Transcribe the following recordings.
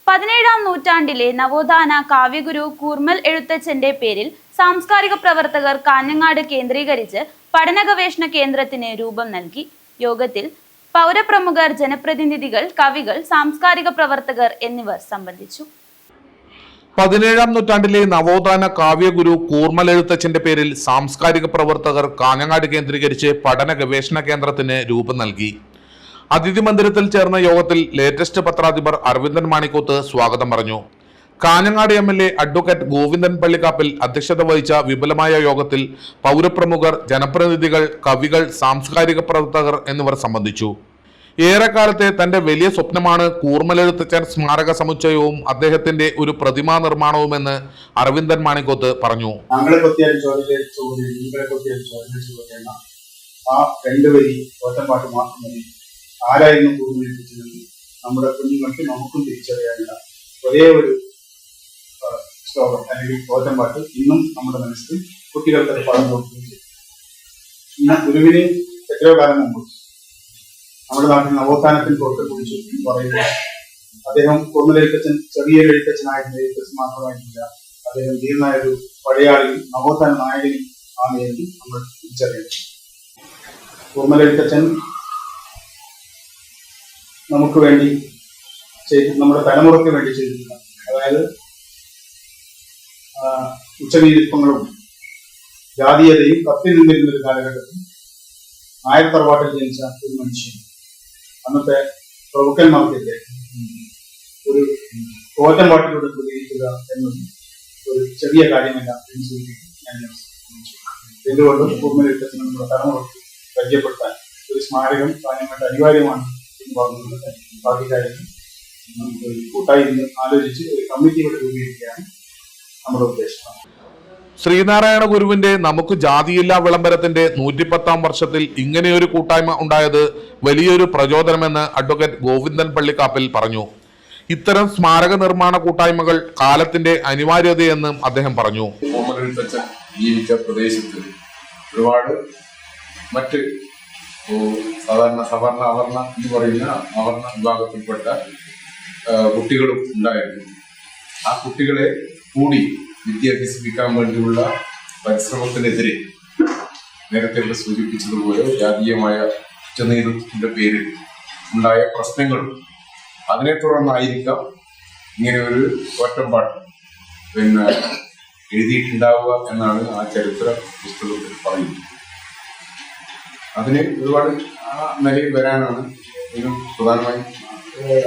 17ാം നൂറ്റാണ്ടിലെ നവോത്ഥാന കാവ്യഗുരു കൂർമൽ എഴുത്തച്ഛന്റെ പേരിൽ സാംസ്കാരിക പ്രവർത്തകർ കാഞ്ഞങ്ങാട് കേന്ദ്രീകരിച്ച് പഠന ഗവേഷണ കേന്ദ്രത്തിന് രൂപം നൽകി. യോഗത്തിൽ പൗരപ്രമുഖർ, ജനപ്രതിനിധികൾ, കവികൾ, സാംസ്കാരിക പ്രവർത്തകർ എന്നിവർ സംബന്ധിച്ചു. 17ാം നൂറ്റാണ്ടിലെ നവോത്ഥാന കാവ്യഗുരു കൂർമൽ എഴുത്തച്ഛന്റെ പേരിൽ സാംസ്കാരിക പ്രവർത്തകർ കാഞ്ഞങ്ങാട് കേന്ദ്രീകരിച്ച് പഠന ഗവേഷണ കേന്ദ്രത്തിന് രൂപം നൽകി. അതിഥി മന്ദിരത്തിൽ ചേർന്ന യോഗത്തിൽ ലേറ്റസ്റ്റ് പത്രാധിപർ അരവിന്ദൻ മാണിക്കോത്ത് സ്വാഗതം പറഞ്ഞു. കാഞ്ഞങ്ങാട് MLA അഡ്വക്കേറ്റ് ഗോവിന്ദൻ പള്ളിക്കാപ്പിൽ അധ്യക്ഷത വഹിച്ച വിപുലമായ യോഗത്തിൽ പൗരപ്രമുഖർ, ജനപ്രതിനിധികൾ, കവികൾ, സാംസ്കാരിക പ്രവർത്തകർ എന്നിവർ സംബന്ധിച്ചു. ഏറെക്കാലത്തെ തന്റെ വലിയ സ്വപ്നമാണ് കൂർമലെഴുത്തച്ഛൻ സ്മാരക സമുച്ചയവും അദ്ദേഹത്തിന്റെ ഒരു പ്രതിമാ നിർമ്മാണവുമെന്ന് അരവിന്ദൻ മാണിക്കോത്ത് പറഞ്ഞു. ആരായിരുന്നു കൂർമലെഴുത്തച്ഛനെന്ന് നമ്മുടെ കുഞ്ഞുങ്ങൾക്ക് നമുക്കും തിരിച്ചറിയാനുള്ള ഒരേ ഒരു ശ്ലോകം അല്ലെങ്കിൽ തോറ്റമ്പാട്ട് ഇന്നും നമ്മുടെ മനസ്സിൽ കുട്ടികൾക്ക് പാഠം കൊടുക്കുകയും ഇന്ന് ഗുരുവിന് എത്രയോ കാലം മുമ്പ് നമ്മുടെ നാട്ടിൽ നവോത്ഥാനത്തിൽ പുറത്ത് കുറിച്ച് പറയുക. അദ്ദേഹം കൂർമലെഴുത്തച്ഛൻ ചെറിയൊരു എഴുത്തച്ഛനായിരുന്ന എഴുത്തച്ഛൻ മാത്രമായിട്ടില്ല, അദ്ദേഹം ധീരനായൊരു പടയാളിയും നവോത്ഥാന നായകനും ആണ് എന്ന് നമ്മൾ തിരിച്ചറിയുന്നു. കൂർമലെഴുത്തച്ഛൻ നമുക്ക് വേണ്ടി നമ്മുടെ തലമുറയ്ക്ക് വേണ്ടി ചെയ്തിട്ടുള്ള, അതായത് ഉച്ചനീതിത്വങ്ങളും ജാതീയതയും കത്തി നിന്നിരുന്ന ഒരു കാലഘട്ടത്തിൽ നായർ തറവാട്ടിൽ ജനിച്ച ഒരു മനുഷ്യൻ അന്നത്തെ പ്രഭുക്കന്മാർക്കെതിരെ ഒരു തോറ്റമ്പാട്ടിലൂടെ പ്രതികരിക്കുക എന്നത് ഒരു ചെറിയ കാര്യമല്ല എന്ന് സൂചിപ്പിക്കും. ഞാൻ എന്തുകൊണ്ടും കൂർമലെഴുത്തച്ഛനെ നമ്മുടെ തലമുറയ്ക്ക് പരിചയപ്പെടുത്താൻ ഒരു സ്മാരകം കാഞ്ഞങ്ങാട്ട് അനിവാര്യമാണ് കൂട്ടായി ആലോചിച്ച് ഒരു കമ്മിറ്റിയുടെ രൂപീകരിക്കുകയാണ് നമ്മുടെ ഉദ്ദേശം. ശ്രീനാരായണ ഗുരുവിന്റെ നമുക്ക് ജാതിയില്ലാ വിളംബരത്തിന്റെ 110ാം വർഷത്തിൽ ഇങ്ങനെയൊരു കൂട്ടായ്മ ഉണ്ടായത് വലിയൊരു പ്രചോദനമെന്ന് അഡ്വക്കേറ്റ് ഗോവിന്ദൻ പള്ളിക്കാപ്പിൽ പറഞ്ഞു. ഇത്തരം സ്മാരക നിർമ്മാണ കൂട്ടായ്മകൾ കാലത്തിന്റെ അനിവാര്യതയെന്നും അദ്ദേഹം പറഞ്ഞു. ജീവിച്ച പ്രദേശത്ത് ഒരുപാട് മറ്റ് സാധാരണ സവർണ, അവർണ എന്ന് പറയുന്ന അവർണ വിഭാഗത്തിൽപ്പെട്ട കുട്ടികളും ഉണ്ടായിരുന്നു. ആ കുട്ടികളെ കൂടി വിദ്യ അഭ്യസിപ്പിക്കാൻ വേണ്ടിയുള്ള പരിശ്രമത്തിനെതിരെ നേരത്തെ ഇവിടെ സൂചിപ്പിച്ചതുപോലെ ജാതീയമായ ഉച്ചനീതിത്വത്തിന്റെ പേരിൽ ഉണ്ടായ പ്രശ്നങ്ങളും അതിനെ തുടർന്നായിരിക്കാം ഇങ്ങനെ ഒരു തോറ്റമ്പാട്ട് എഴുതിയിട്ടുണ്ടാവുക എന്നാണ് ആ ചരിത്ര പുസ്തകത്തിൽ പറയുന്നത്. അതിന് ഒരുപാട് ആ നിലയിൽ വരാനാണ് ഒരു പ്രധാനമായും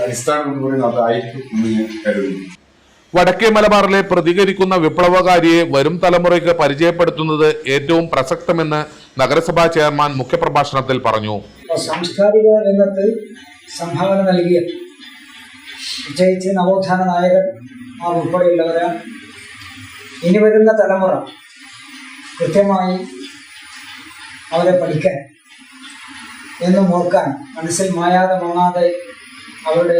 അടിസ്ഥാനം എന്ന് പറയുന്നത് അതായിരിക്കും എന്ന് ഞാൻ കരുതുന്നു. വടക്കേ മലബാറിലെ പ്രതികരിക്കുന്ന വിപ്ലവകാരിയെ വരും തലമുറയ്ക്ക് പരിചയപ്പെടുത്തുന്നത് ഏറ്റവും പ്രസക്തമെന്ന് നഗരസഭാ ചെയർമാൻ മുഖ്യപ്രഭാഷണത്തിൽ പറഞ്ഞു. സാംസ്കാരിക രംഗത്ത് സംഭാവന നൽകിയ പ്രത്യേകിച്ച് നവോത്ഥാന നായകൻ ഉൾപ്പെടെയുള്ളവരാണ് ഇനി വരുന്ന തലമുറ കൃത്യമായി അവരെ പഠിക്കാൻ എന്നും ഓർക്കാൻ മനസ്സിൽ മായാതെ മങ്ങാതെ അവരുടെ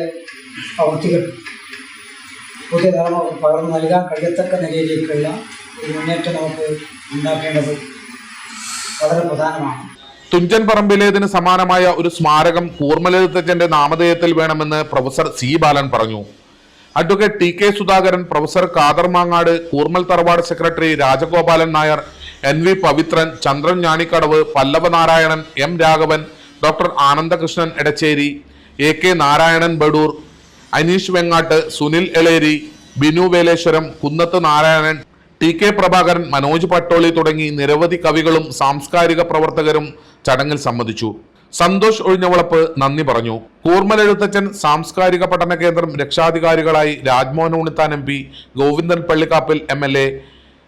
പ്രവൃത്തികൾ പുതിയ തലമുറ പകർന്നു നൽകാൻ കഴിയത്തക്ക നിലയിലേക്കുള്ള ഒരു മുന്നേറ്റം നമുക്ക് ഉണ്ടാക്കേണ്ടത് വളരെ പ്രധാനമാണ്. തുഞ്ചൻ പറമ്പിലേതിന് സമാനമായ ഒരു സ്മാരകം കൂർമലെഴുത്തച്ഛന്റെ നാമധേയത്തിൽ വേണമെന്ന് പ്രൊഫസർ C. ബാലൻ പറഞ്ഞു. Advocate TK Sudhakaran, professor Khader Mangad, Koormal തറവാട് secretary Rajagopalan Nair, NV Pavithran, Chandran Njanikkadavu, Pallava Narayanan, M. Raghavan, doctor Anandakrishnan Edacheri, AK Narayanan Badoor, Aneesh Vengatt, Sunil Eleri, Binu Veleswaram, Kunnath Narayanan, TK Prabhakaran, Manoj Patoli തുടങ്ങി നിരവധി കവികളും സാംസ്കാരിക പ്രവർത്തകരും ചടങ്ങിൽ സംബന്ധിച്ചു. സന്തോഷ് ഒഴിഞ്ഞവളപ്പ് നന്ദി പറഞ്ഞു. കൂർമലെഴുത്തച്ഛൻ സാംസ്കാരിക പഠന കേന്ദ്രം രക്ഷാധികാരികളായി Rajmohan Unnithan MP, Govindan Pallikkappil MLA,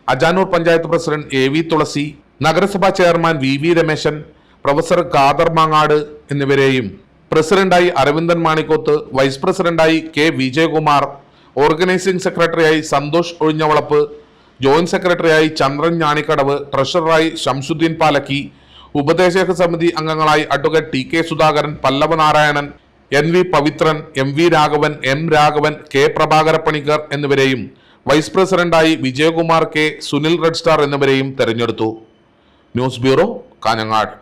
Ajanur panchayat president AV Thulasi, നഗരസഭാ chairman VV Rameshan, professor Khader Mangad എന്നിവരെയും പ്രസിഡന്റായി അരവിന്ദൻ മാണിക്കോത്ത്, വൈസ് പ്രസിഡന്റായി K. വിജയകുമാർ, ഓർഗനൈസിംഗ് സെക്രട്ടറിയായി സന്തോഷ് ഒഴിഞ്ഞവളപ്പ്, ജോയിന്റ് സെക്രട്ടറിയായി ചന്ദ്രൻ ഞാണിക്കടവ്, ട്രഷററായി ശംസുദ്ദീൻ പാലക്കി, ഉപദേശക സമിതി അംഗങ്ങളായി advocate TK Sudhakaran, Pallava Narayanan, NV Pavithran, MV Raghavan, M. Raghavan, K. പ്രഭാകരപ്പണിക്കർ എന്നിവരെയും വൈസ് പ്രസിഡന്റായി Vijayakumar K, Sunil red star എന്നിവരെയും തെരഞ്ഞെടുത്തു. News bureau, Kanhangad.